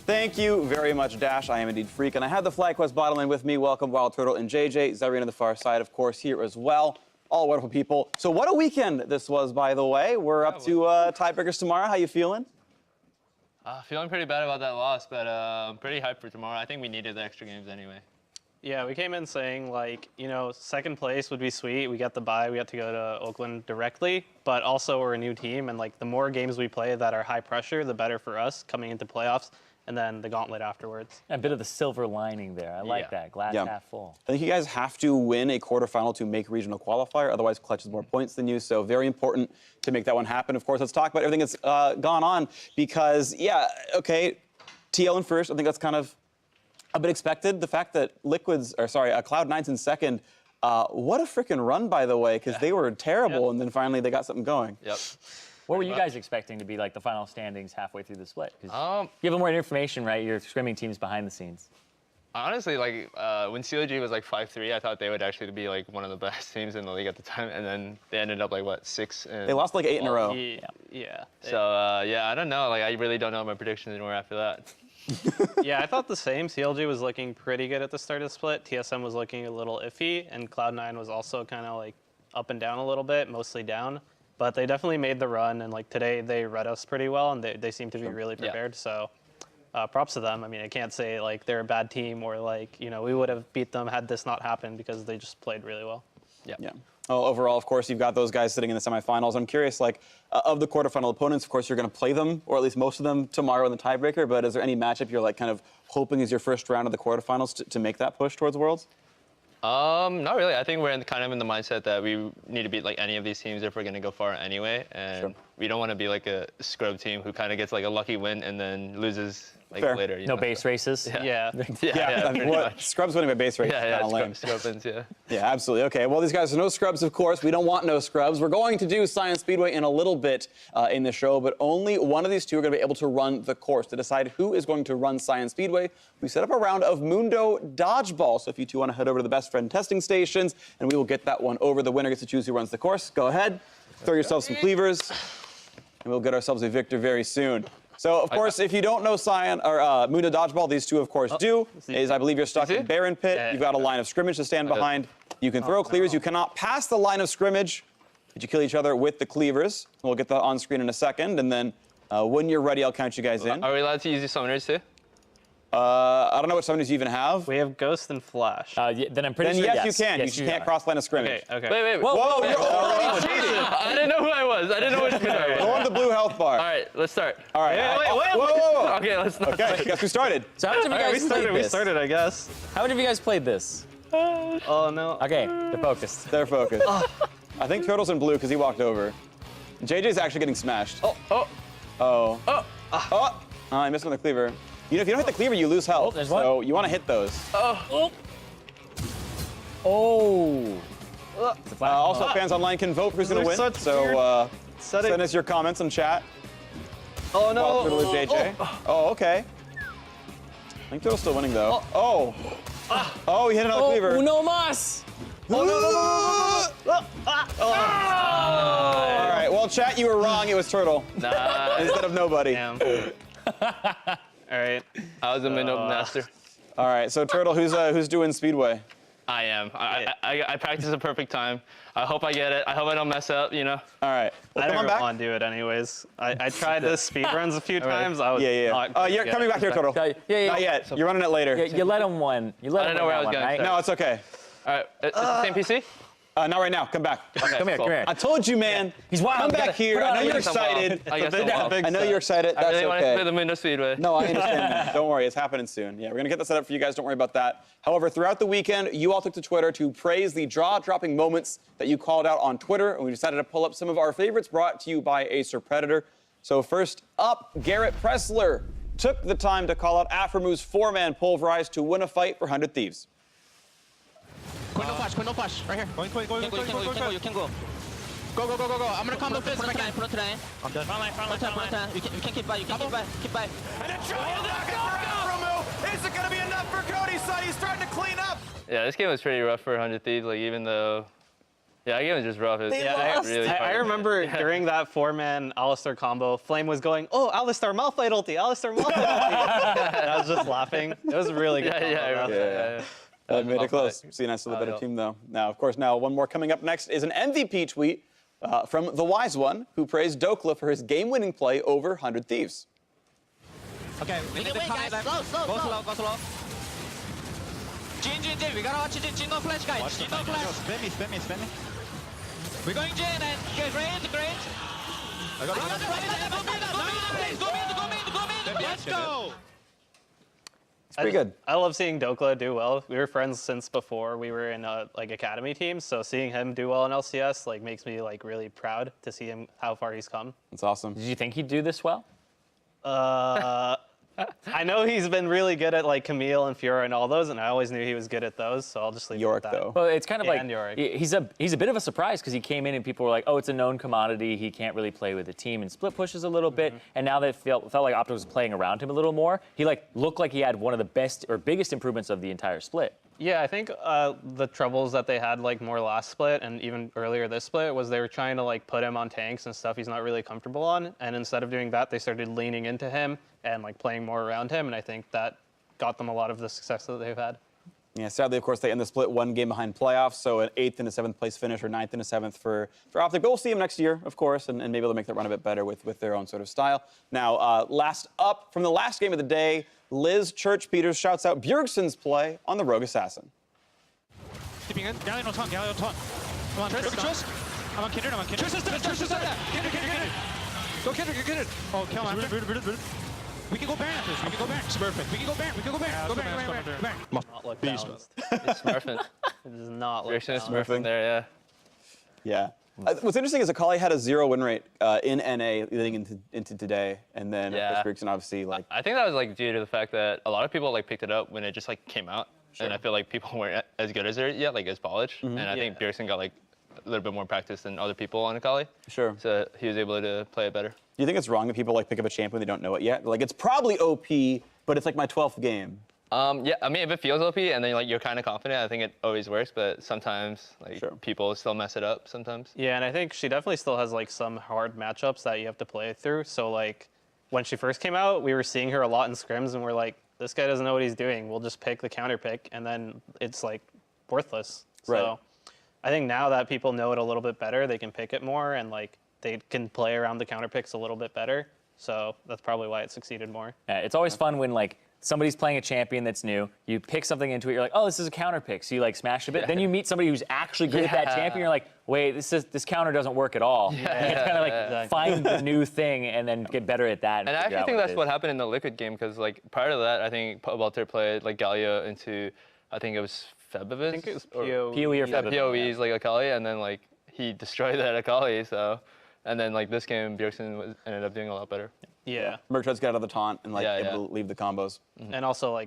Thank you very much, Dash. I am indeed Freak, and I have the FlyQuest bottom lane with me. Welcome, Wild Turtle and JJ. Zareen on the far side, of course, here as well. All wonderful people. So what a weekend this was, by the way. We're up to tiebreakers tomorrow. How you feeling? Feeling pretty bad about that loss, but I'm pretty hyped for tomorrow. I think we needed the extra games anyway. Yeah, we came in saying, like, you know, second place would be sweet. We got the bye. We got to go to Oakland directly, but also we're a new team, and, like, the more games we play that are high pressure, the better for us coming into playoffs, and then the gauntlet afterwards. A bit of the silver lining there. I like that. Glass half full. I think you guys have to win a quarterfinal to make regional qualifier. Otherwise, Clutch has more points than you. So very important to make that one happen. Of course, let's talk about everything that's gone on because, yeah, okay, TL in first. I think that's kind of a bit expected. The fact that Cloud9's in second. What a freaking run, by the way, because they were terrible, and then finally they got something going. Yep. What were you guys expecting to be like the final standings halfway through the split? You have a little more information, right? Your scrimming teams behind the scenes. Honestly, like when COG was like 5-3, I thought they would actually be like one of the best teams in the league at the time, and then they ended up like what 6? And they lost like 8 in a row. Yeah. So yeah, I don't know. Like I really don't know what my predictions anymore after that. Yeah, I thought the same. CLG was looking pretty good at the start of the split. TSM was looking a little iffy, and Cloud9 was also kind of like up and down a little bit, mostly down. But they definitely made the run, and like today they read us pretty well, and they seem to be really prepared. So props to them. I mean, I can't say like they're a bad team or like, you know, we would have beat them had this not happened because they just played really well. Yeah. Well, overall, of course, you've got those guys sitting in the semifinals. I'm curious, like, of the quarterfinal opponents, of course, you're going to play them, or at least most of them, tomorrow in the tiebreaker. But is there any matchup you're, like, kind of hoping is your first round of the quarterfinals to make that push towards Worlds? Not really. I think we're kind of in the mindset that we need to beat like any of these teams if we're going to go far anyway. And we don't want to be like a scrub team who kind of gets like a lucky win and then loses like later. No base races? Yeah. I mean, Scrubs winning by base race is kind of lame. Scrub wins, yeah. Yeah, absolutely. Okay, well, these guys are no scrubs, of course. We don't want no scrubs. We're going to do Science Speedway in a little bit in the show, but only one of these two are going to be able to run the course. To decide who is going to run Science Speedway, we set up a round of Mundo Dodgeball. So if you two want to head over to the best friend testing stations, and we will get that one over. The winner gets to choose who runs the course. Go ahead, throw yourself some cleavers, and we'll get ourselves a victor very soon. So, of course, if you don't know Mundo Dodgeball, these two, of course, do, is I believe you're stuck in Baron Pit. You've got a line of scrimmage to stand behind. You can throw cleavers. You cannot pass the line of scrimmage, but you kill each other with the cleavers. We'll get that on screen in a second, and then when you're ready, I'll count you guys in. Are we allowed to use the summoners too? I don't know what summoners you even have. We have Ghost and Flash. Then I'm pretty sure yes, you can. Yes, you can't cross line of scrimmage. Okay. Wait. Whoa, you're already cheating. I didn't know who I was. I didn't know which team I was. Go on the blue health bar. All right, let's start. All right. Wait. Whoa. Okay, let's not. Okay, guess who started? So how much have you guys played We this? started, I guess. How many of you guys played this? Oh, no. Okay, they're focused. They're focused. I think Turtle's in blue because he walked over. JJ's actually getting smashed. Oh, I missed on the cleaver. You know, if you don't hit the cleaver, you lose health. There's so one. you want to hit those. Also, fans online can vote for who's going to win. such So send us your comments in chat. Oh, no. Turtle with JJ. Oh, okay. I think Turtle's still winning, though. Oh, he hit another cleaver. Uno más! All right, well, chat, you were wrong. It was Turtle instead of nobody. Damn. All right. I was a minnow master. All right, so Turtle, who's doing Speedway? I am. I practice a perfect time. I hope I get it. I hope I don't mess up, you know? All right. Well, I come on never back. want to do it anyways. I tried the speed runs a few times. I was You're coming back here, Turtle. Yeah. Not yet. You're running it later. You let him win. You let I him don't know win where I that was one, going, right? sorry. No, it's okay. All right, it's the same PC? Not right now. Come back. Okay, Come here, cool. come here. I told you, man. He's wild. Come You back gotta here. put I on know a you're uniform. excited. I guess I'm wild. I know you're excited. I That's really wanted to play okay. the Mundo Speedway. No, I understand. Don't worry. It's happening soon. Yeah, we're going to get that set up for you guys. Don't worry about that. However, throughout the weekend, you all took to Twitter to praise the jaw-dropping moments that you called out on Twitter, and we decided to pull up some of our favorites brought to you by Acer Predator. So first up, Garrett Pressler took the time to call out Aframu's four-man pulverize to win a fight for 100 Thieves. Quinn, no flash, right here. Going. You can go. Go. I'm gonna combo first if I can. Front line. I'm dead. Front line. You can keep by, keep by. And a trial Aframu! Is it gonna be enough for Cody, son? He's starting to clean up. Yeah, this game was pretty rough for 100 Thieves. Like, even though Yeah, that game was just rough. Really I remember during that 4-man Alistar combo, Flame was going, "Oh, Alistar Malphite ulti, Alistar Malphite ulti." And I was just laughing. It was really good. Made it close. CNS to the better team, though. Now, of course, one more coming up next is an MVP tweet from the Wise One, who praised Dokla for his game-winning play over 100 Thieves. Okay, we need to come them. Go slow, go slow. Jin, we gotta watch Jin. Jin no flash, guys. Jin no flash. Spam me. We're going Jin and great. I got it. Go mid. Let's go. It's pretty good. I love seeing Dokla do well. We were friends since before we were in academy teams, so seeing him do well in LCS makes me really proud to see him how far he's come. It's awesome. Did you think he'd do this well? I know he's been really good at Camille and Fiora and all those, and I always knew he was good at those, so I'll just leave Yorick, it at that. though. Well, it's kind of And Yorick. he's a bit of a surprise because he came in and people were like, oh, it's a known commodity. He can't really play with the team and split pushes a little bit. And now that it felt like Optic was playing around him a little more, he looked like he had one of the best or biggest improvements of the entire split. Yeah, I think the troubles that they had more last split and even earlier this split was they were trying to put him on tanks and stuff he's not really comfortable on, and instead of doing that, they started leaning into him and playing more around him, and I think that got them a lot of the success that they've had. Yeah, sadly, of course, they end the split one game behind playoffs, so an 8th and a 7th place finish or 9th and a 7th for Optic. But we'll see them next year, of course, and maybe they'll make that run a bit better with their own sort of style. Now, last up from the last game of the day, Liz Church-Peters shouts out Bjergsen's play on the Rogue Assassin. Keeping it. Galleon on ton. Come on, Triss. I'm on Kindred. Triss is dead. Kindred. Go Kindred. Oh, kill him. We can go Baron after this. We can go Baron. It's perfect. We can go Baron. Go Baron. Not look balanced. It's smurfing. It does not look Bjergsen is balanced. smurfing there, Yeah. What's interesting is Akali had a 0 win rate in NA leading into today, and then of course, Bjergsen obviously I think that was due to the fact that a lot of people picked it up when it just came out. Sure. And I feel like people weren't as good as it yet, as Polish. And I think Bjergsen got a little bit more practice than other people on Akali. Sure. So he was able to play it better. Do you think it's wrong that people pick up a champion they don't know it yet? It's probably OP, but it's my 12th game. Yeah, I mean, if it feels OP and then you're kind of confident, I think it always works. But sometimes people still mess it up sometimes. Yeah, and I think she definitely still has some hard matchups that you have to play through. So when she first came out, we were seeing her a lot in scrims, and we're like, this guy doesn't know what he's doing. We'll just pick the counter pick, and then it's worthless. Right. So I think now that people know it a little bit better, they can pick it more, and they can play around the counter picks a little bit better. So that's probably why it succeeded more. It's always fun when somebody's playing a champion that's new. You pick something into it. You're like, oh, this is a counter pick. So you smash a bit. Then you meet somebody who's actually good at that champion. You're like, wait, this counter doesn't work at all. You kind of find the new thing and then get better at that. And I actually think that's what happened in the Liquid game because prior to that, I think Walter played Galio into, I think it was Febivus. I think it was PoE or Febivus. PoE's Akali, and then he destroyed that Akali. So, and then this game, Bjergsen ended up doing a lot better. Yeah. Merchant's got out of the taunt and able to leave the combos. And also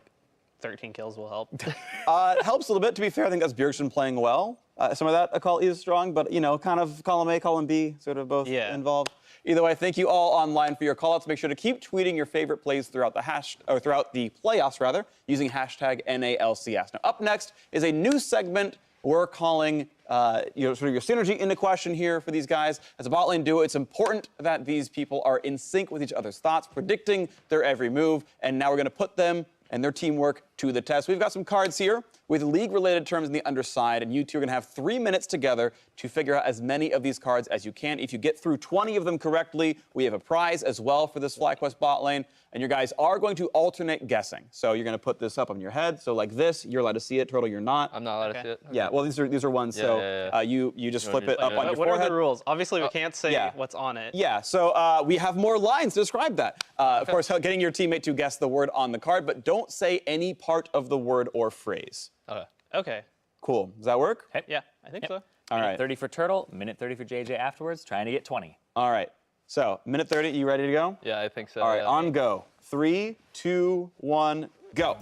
13 kills will help. It helps a little bit. To be fair, I think that's Bjergsen playing well. Some of that Akali is strong, but kind of column A, column B, sort of both involved. Either way, thank you all online for your callouts. Make sure to keep tweeting your favorite plays throughout the throughout the playoffs using hashtag NALCS. Now, up next is a new segment we're calling sort of your synergy into question here for these guys. As a bot lane duo, it's important that these people are in sync with each other's thoughts, predicting their every move, and now we're going to put them and their teamwork to the test. We've got some cards here with league-related terms in the underside, and you two are going to have 3 minutes together to figure out as many of these cards as you can. If you get through 20 of them correctly, we have a prize as well for this FlyQuest bot lane, and your guys are going to alternate guessing. So you're going to put this up on your head. So like this, you're allowed to see it. Turtle, you're not. I'm not allowed to see it. Yeah, well, these are ones. You just flip it up on your What forehead. are the rules? Obviously, we can't say what's on it. Yeah, so we have more lines to describe that. Of course, getting your teammate to guess the word on the card, but don't say any part of the word or phrase. Okay. Cool. Does that work? Yeah, I think so. All right. Minute 30 for Turtle, minute 30 for JJ afterwards, trying to get 20. All right. So, minute 30, you ready to go? Yeah, I think so. All right, on go. 3, 2, 1, go.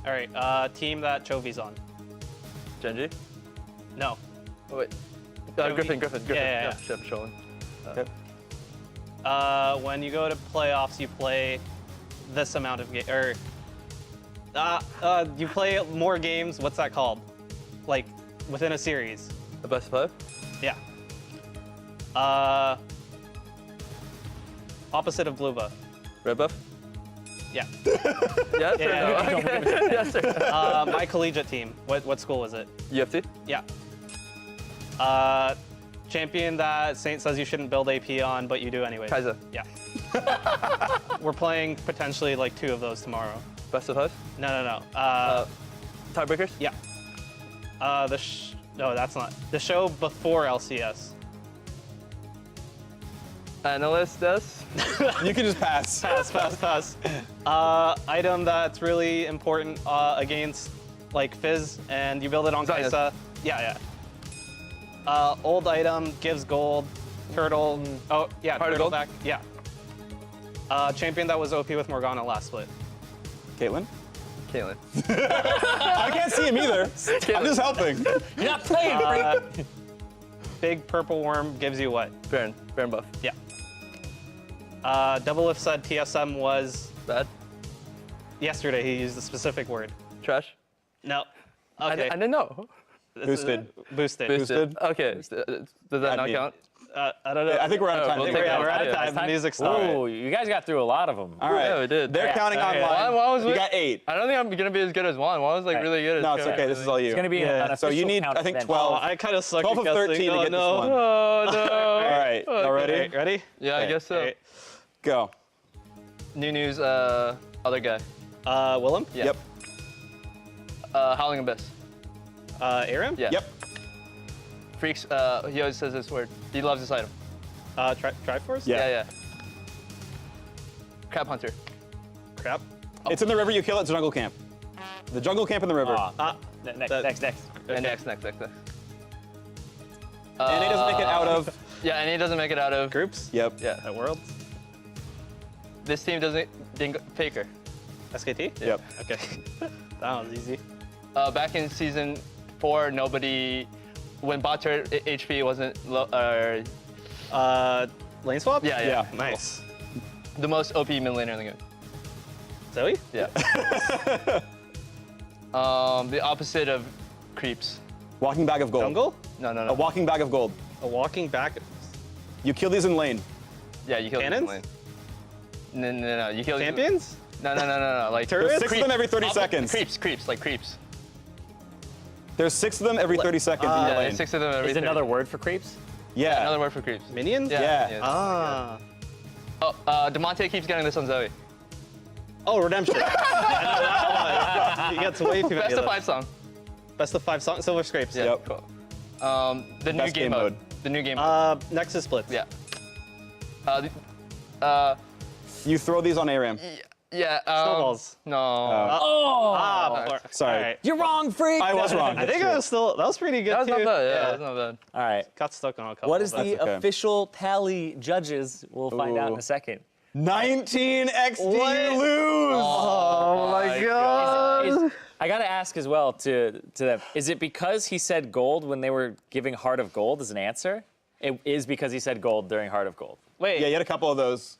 All right, team that Chovy's on. Genji? No. Oh, wait. Griffin. Yeah. Chef Sholin. When you go to playoffs, you play this amount of you play more games. What's that called? Within a series. The best of 5? Yeah. Opposite of blue buff. Red buff? Yeah. Yes or Yeah. no? Okay. Yes sir. My collegiate team. What school was it? UFT? Yeah. Champion that Saint says you shouldn't build AP on, but you do anyway. Kaiser. Yeah. We're playing potentially like 2 of those tomorrow. Best of 5? No. Tiebreakers? Yeah. No, that's not. The show before LCS. Analyst does? You can just pass. Pass. Item that's really important against like Fizz, and you build it on Zionist. Kaisa. Yeah. Old item gives gold. Turtle. Oh yeah, Heart of turtle gold? back. Yeah. Champion that was OP with Morgana last split. Caitlyn? Caitlyn. I can't see him either. I'm just helping. You're not playing, freak. Big purple worm gives you what? Baron buff. Yeah. Double if said TSM was Bad? yesterday. He used a specific word. Trash? No. I Okay. didn't know. Boosted. Boosted. Okay. Does that not mean- count? I don't know. I think we're out of time. we'll I take think it. We're out of Yeah, time. it's time. Music stopped. Oh, you guys got through a lot of them. All right. Yeah, we did. They're Yeah, counting okay. online. Juan was You with- got 8. I don't think I'm gonna be as good as Juan. Juan was like really good. No, it's okay. This is all you. It's gonna be Yeah. an So you official need, count I think, then. 12. I kind of suck 12 at of guessing. 13 to Oh, get no. this one. Oh no. All right. Y'all ready? Okay, ready? Yeah, I Okay. guess so. Okay. Go. New news. Other guy. Willem? Yeah. Yep. Howling Abyss. Aram? Yeah. Yep. Freaks. He always says this word. He loves this item. Triforce? Yeah. Yeah. Crab Hunter. Crap. It's in the river. You kill it. It's jungle camp. The jungle camp in the river. Next. And next. And it doesn't make it out of. Yeah, and he doesn't make it out of Groups? Yep. Yeah. At Worlds? This team didn't go Faker. SKT? Yep. Okay. That was easy. Back in season 4, nobody when bot turret HP wasn't low. Lane swap? Yeah. Yeah. Nice. The most OP mid laner in the game. Zoe? Yeah. The opposite of creeps. Walking bag of gold. Jungle? No. A walking bag of gold. A walking back. You kill these in lane. Yeah, you kill Cannons? them in lane. No. You kill these- Champions? No. Like Turrets? There's 6 of them every 30 Opposite- seconds. Creeps, like creeps. There's 6 of them every 30 seconds in your Yeah, lane. 6 of them every Is 30. another word for creeps? Yeah. Another word for creeps. Minions? Yeah. Ah. Oh, Demonte keeps getting this on Zoe. Oh, Redemption. I know that one. You got to way too many Best of of those. 5 song. Best of 5 songs. Silver Scrapes. Yeah, Yep. cool. The new Best game game mode. mode. The new game mode. Nexus Splits. Yeah. You throw these on ARAM. Yeah. Snowballs. No. Sorry. All right. You're wrong, freak. I was wrong. I think I was still. That was pretty good that was too. not bad. Yeah, that was not bad. All right. Got stuck on a couple. What is but- the okay. official tally judges? We'll find out in Ooh. a second. 19 XD What? you lose. Oh my god. I gotta ask as well to them. Is it because he said gold when they were giving Heart of Gold as an answer? It is because he said gold during Heart of Gold. Wait. Yeah, you had a couple of those.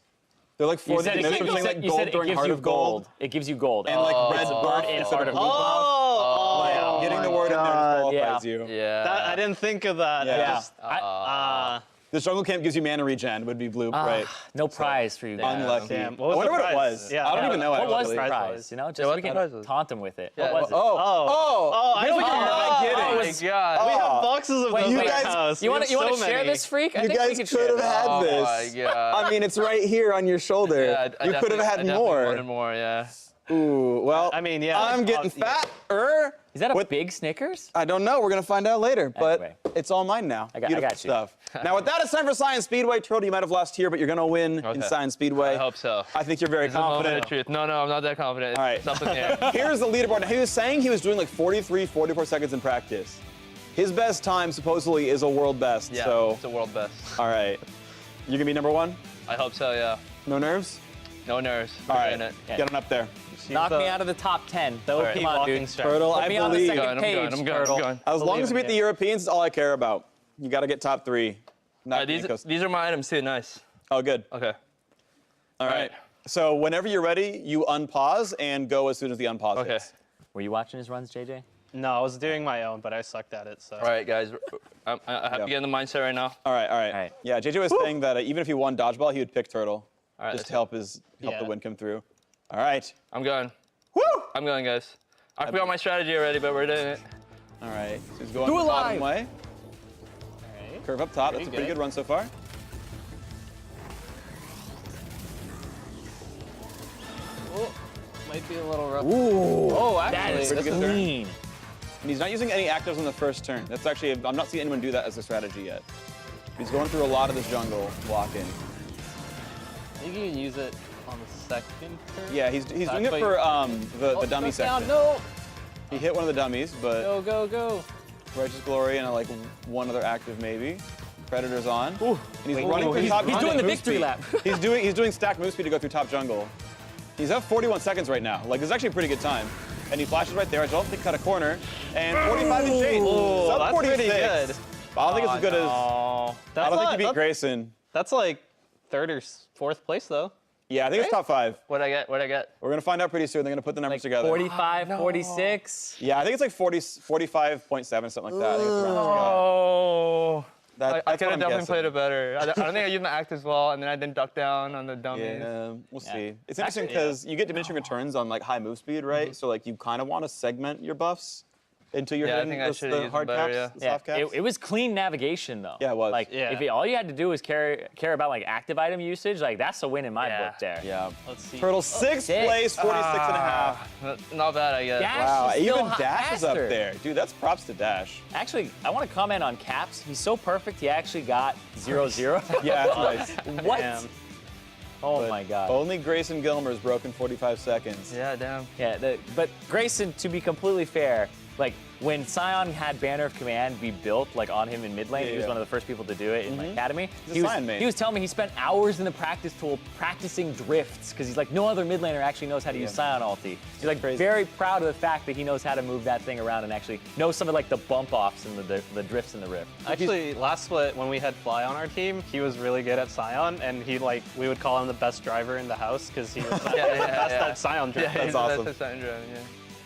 They're like 40 minutes from saying like gold it during gives Heart you of Gold. It gives you gold. And like red it's a buff word in instead Heart of of blue Gold. buff. Oh. Getting the word in there disqualifies Yeah. you. Yeah. That, I didn't think of that. Yeah. I just, The jungle camp gives you mana regen, would be blue, right? No prize for you guys. Unlucky. damn. I What was wonder the what it prize? was. Yeah. I don't even know What actually. was the prize prize? was. You know, just what we the can prize was? taunt him with it. Yeah. What was it? Oh, I You're know. not kidding. Oh my god. We have boxes of them you in guys- the house. You We want have to so share many. this, freak? I You think we guys can could share have had Oh this. my god. I mean, it's right here on your shoulder. Yeah, I you could have definitely- had I definitely more. wanted more, yeah. Ooh, well, I mean, yeah. I'm getting yeah. fatter. Is that a With- big Snickers? I don't know. We're gonna find out later, but Anyway. it's all mine now. I got Beautiful you. stuff. Now, with that, it's time for Science Speedway. Turtle, you might have lost here, but you're gonna win in Okay. Science Speedway. I hope so. I think you're very It's a moment confident. of truth. No, I'm not that confident. All right. It's up in the air. Here's the leaderboard. Now, he was saying he was doing like 43, 44 seconds in practice. His best time supposedly is a world best. Yeah, So, it's a world best. all right, you're gonna be number 1. I hope so, yeah. No nerves. No nerves. All We're right, in it. get on up there. Knock me out of the top 10. The OP Come on, walking dude. strap. Turtle, Put I me on the believe. second I'm page, going, I'm Turtle. going. As long as you Believe beat the in Europeans, it's all I care about. You got to get top 3. Not These are my items too. Nice. Oh, good. Okay. All right. right. So whenever you're ready, you unpause and go as soon as the unpause Okay. hits. Were you watching his runs, JJ? No, I was doing my own, but I sucked at it. So. All right, guys. I have to get in the mindset right now. All right. Yeah, JJ was saying that even if he won dodgeball, he would pick turtle, All right, just to help the win come through. All right. I'm going. Woo! I'm going, guys. I forgot my strategy already, but we're doing it. All right. So he's going the bottom way. All right. Curve up top. That's a pretty good run so far. Oh, might be a little rough. Ooh. Oh, That actually. is Pretty good turn. clean. And he's not using any actives on the first turn. That's actually, I'm not seeing anyone do that as a strategy yet. He's going through a lot of this jungle blocking. I think you can use it on the second turn. Yeah, he's doing it for the dummy section. No! He hit one of the dummies, but Go, go, go. Righteous Glory and like one other active maybe. Predator's on. Ooh. And he's running through top. He's doing the move victory speed. lap. he's doing stacked move speed to go through top jungle. He's at 41 seconds right now. Like, this is actually a pretty good time. And he flashes right there. I don't think cut a corner. And 45 and shade. Sub that's 46. pretty good. I don't think it's as good as. Oh, I don't think he beat Grayson. That's like third or fourth place though. Yeah, I think it's top 5. What'd I get? What'd I get? We're gonna find out pretty soon. They're gonna put the numbers together. 45, 46. Yeah, I think it's like 45.7, something like that. I think it's around there. Oh. That's I what could have I'm definitely guessing. played it better. I don't think I used my act as well, and then I didn't duck down on the dummies. Yeah, we'll Yeah. see. It's interesting because you get diminishing returns on like high move speed, right? So like you kind of want to segment your buffs into your Yeah, I hitting think I should've the used hard them better, caps, yeah. the Yeah, soft caps. it was clean navigation though. Yeah, it was. Like, Yeah. if all you had to do was care about like active item usage, like that's a win in my Yeah. book there. Yeah. Let's see. Turtle sixth six. place, 46 and a half. Not bad, I guess. Dash Wow, is still even Dash is up faster. there. Dude, that's props to Dash. Actually, I want to comment on Caps. He's so perfect. He actually got 0-0. Yeah, that's nice. What? Damn. Oh But my God. Only Grayson Gilmer's broken 45 seconds. Yeah, damn. Yeah, but Grayson, to be completely fair, like when Sion had Banner of Command be built like on him in mid lane, he was Yeah. one of the first people to do it in my academy. He's a He was, Sion main. he was telling me he spent hours in the practice tool practicing drifts because he's like, no other mid laner actually knows how to use Sion ulti. He's like Crazy. very proud of the fact that he knows how to move that thing around and actually knows some of like the bump offs and the drifts in the rift. Actually, last split when we had Fly on our team, he was really good at Scion, and we would call him the best driver in the house because he was the best at Scion drift. Yeah, That's awesome. That's yeah.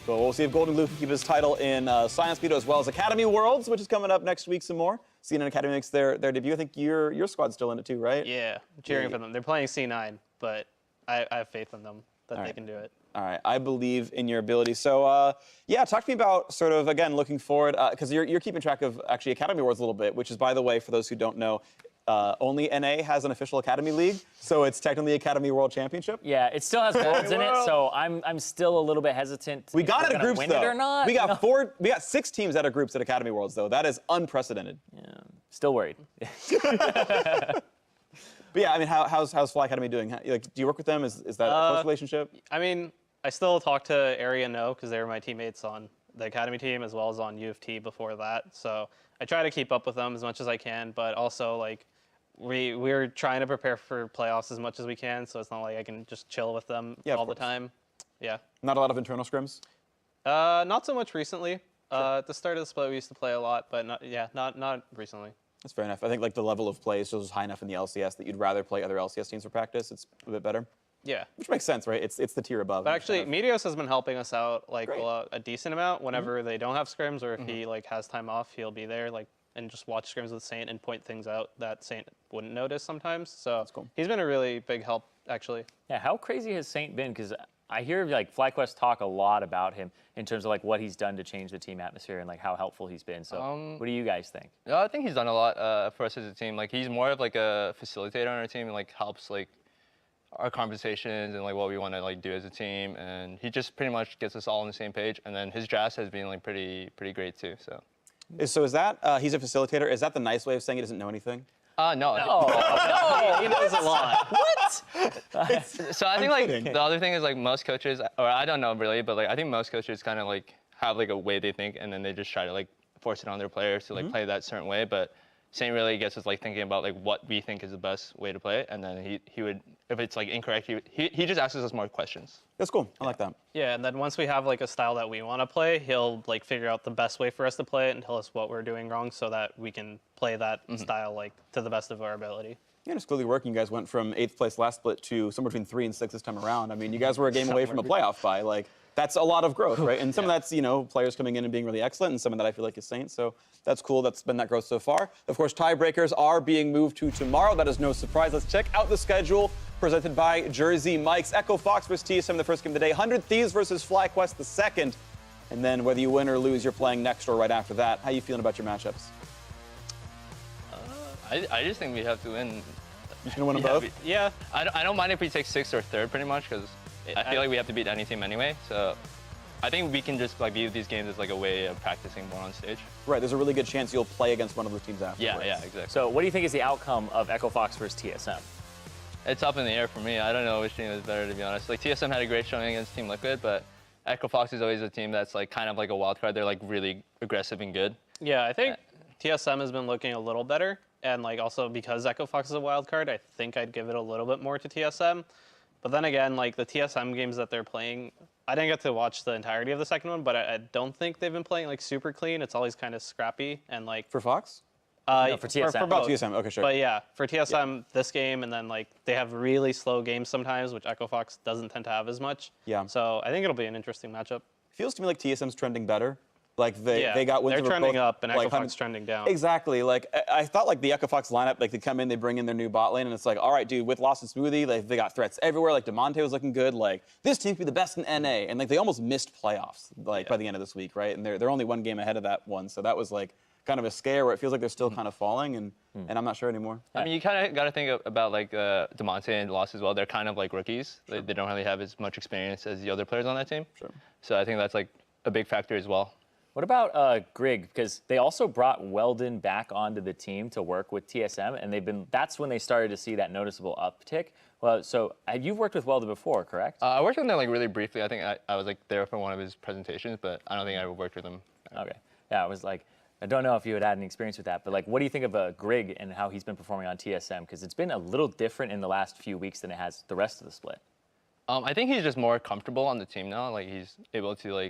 But we'll see if Golden Blue can keep his title in Science Speedo as well as Academy Worlds, which is coming up next week some more. CNN Academy makes their debut. I think your squad's still in it too, right? Yeah, cheering for them. They're playing C9, but I have faith in them that they right. can do it. All right, I believe in your ability. So, yeah, talk to me about sort of, again, looking forward, because you're keeping track of actually Academy Awards a little bit, which is, by the way, for those who don't know, only NA has an official Academy League, so it's technically Academy World Championship. Yeah, it still has worlds in it, so I'm still a little bit hesitant. We got if it we're at gonna groups win though. it or not. We you got know? we got 6 teams out of groups at Academy Worlds though. That is unprecedented. Still worried. But yeah, I mean, how's Fly Academy doing? Like, do you work with them? Is that a close relationship? I mean, I still talk to Area No because they were my teammates on the Academy team as well as on U of T before that. So I try to keep up with them as much as I can, but also like we're trying to prepare for playoffs as much as we can. So it's not like I can just chill with them Yeah, of all the course. time. Yeah. Not a lot of internal scrims. Not so much recently. At the start of the split, we used to play a lot, but not recently. That's fair enough. I think like the level of play is just high enough in the LCS that you'd rather play other LCS teams for practice. It's a bit better, Yeah. which makes sense, right? It's the tier above. But actually, Meteos has been helping us out like Great. a decent amount whenever they don't have scrims, or if he like has time off, he'll be there like and just watch scrims with Saint and point things out that Saint wouldn't notice sometimes. So cool. he's been a really big help actually. Yeah, how crazy has Saint been? Because I hear like FlyQuest talk a lot about him in terms of like what he's done to change the team atmosphere and like how helpful he's been. So what do you guys think? No, I think he's done a lot for us as a team. Like he's more of like a facilitator on our team and like helps like our conversations and like what we want to like do as a team. And he just pretty much gets us all on the same page. And then his drafts has been like pretty great too. So. So is that he's a facilitator? Is that the nice way of saying he doesn't know anything? No. He knows a lot. So I think like kidding. the other thing is like most coaches, or I don't know really, but like I think most coaches kind of like have like a way they think, and then they just try to like force it on their players to like play that certain way. But Saint really gets us like thinking about like what we think is the best way to play it, and then he would, if it's like incorrect, he just asks us more questions. That's cool. I like that. Yeah, and then once we have like a style that we want to play, he'll like figure out the best way for us to play it and tell us what we're doing wrong so that we can play that style like to the best of our ability. Yeah, it's clearly working. You guys went from 8th place last split to somewhere between 3 and 6 this time around. I mean, you guys were a game away from a playoff bye. Like, that's a lot of growth, right? And some of that's, players coming in and being really excellent, and some of that I feel like is Saints. So that's cool. That's been that growth so far. Of course, tiebreakers are being moved to tomorrow. That is no surprise. Let's check out the schedule presented by Jersey Mike's. Echo Fox versus TSM, the first game of the day. 100 Thieves versus FlyQuest, the second. And then whether you win or lose, you're playing next or right after that. How you feeling about your matchups? I just think we have to win. You're gonna win them both? Yeah. I don't mind if we take 6th or 3rd, pretty much, because I feel like we have to beat any team anyway. So I think we can just view these games as a way of practicing more on stage. Right. There's a really good chance you'll play against one of those teams afterwards. Yeah, exactly. So what do you think is the outcome of Echo Fox versus TSM? It's up in the air for me. I don't know which team is better, to be honest. TSM had a great showing against Team Liquid, but Echo Fox is always a team that's kind of like a wild card. They're really aggressive and good. Yeah, I think TSM has been looking a little better. And also because Echo Fox is a wild card, I think I'd give it a little bit more to TSM. But then again, the TSM games that they're playing, I didn't get to watch the entirety of the second one, but I don't think they've been playing super clean. It's always kind of scrappy and For Fox? No, for TSM. For both. TSM, okay, sure. But yeah, for TSM, this game, and then they have really slow games sometimes, which Echo Fox doesn't tend to have as much. Yeah. So I think it'll be an interesting matchup. Feels to me like TSM's trending better. They got wins they're over trending both, up, and Echo Fox trending down. Exactly. I thought the Echo Fox lineup, they come in, they bring in their new bot lane, and it's all right, dude, with Lost and Smoothie, they got threats everywhere. Demonte was looking good. This team could be the best in NA, and they almost missed playoffs by the end of this week, right? And they're only one game ahead of that one, so that was kind of a scare where it feels like they're still kind of falling, and I'm not sure anymore. I mean, you kind of got to think about Demonte and Lost as well. They're kind of rookies. Sure. They don't really have as much experience as the other players on that team. Sure. So I think that's a big factor as well. What about Grig? Because they also brought Weldon back onto the team to work with TSM, and that's when they started to see that noticeable uptick. Well, so you've worked with Weldon before, correct? I worked with him really briefly. I think I was there for one of his presentations, but I don't think I ever worked with him. Okay. Yeah, I was I don't know if you had any experience with that, but what do you think of Grig and how he's been performing on TSM? Because it's been a little different in the last few weeks than it has the rest of the split. I think he's just more comfortable on the team now. He's able to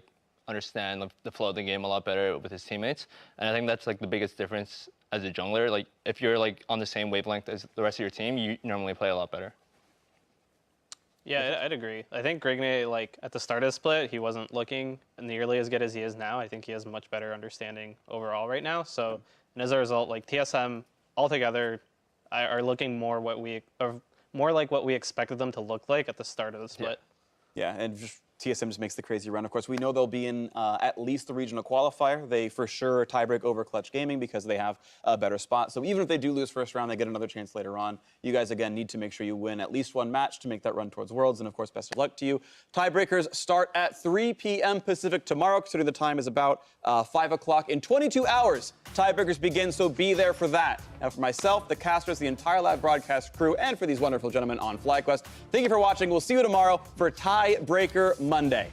understand the flow of the game a lot better with his teammates, and I think that's the biggest difference as a jungler. If you're on the same wavelength as the rest of your team, you normally play a lot better. Yeah, I'd agree. I think Grigney, at the start of the split, he wasn't looking nearly as good as he is now. I think he has much better understanding overall right now. So, and as a result, TSM altogether are looking more like what we expected them to look like at the start of the split. Yeah, and TSM just makes the crazy run. Of course, we know they'll be in at least the regional qualifier. They for sure tiebreak over Clutch Gaming because they have a better spot. So even if they do lose first round, they get another chance later on. You guys, again, need to make sure you win at least one match to make that run towards Worlds. And of course, best of luck to you. Tiebreakers start at 3 p.m. Pacific tomorrow, considering the time is about 5 o'clock. In 22 hours, tiebreakers begin, so be there for that. Now, for myself, the casters, the entire live broadcast crew, and for these wonderful gentlemen on FlyQuest, thank you for watching. We'll see you tomorrow for Tiebreaker Monday.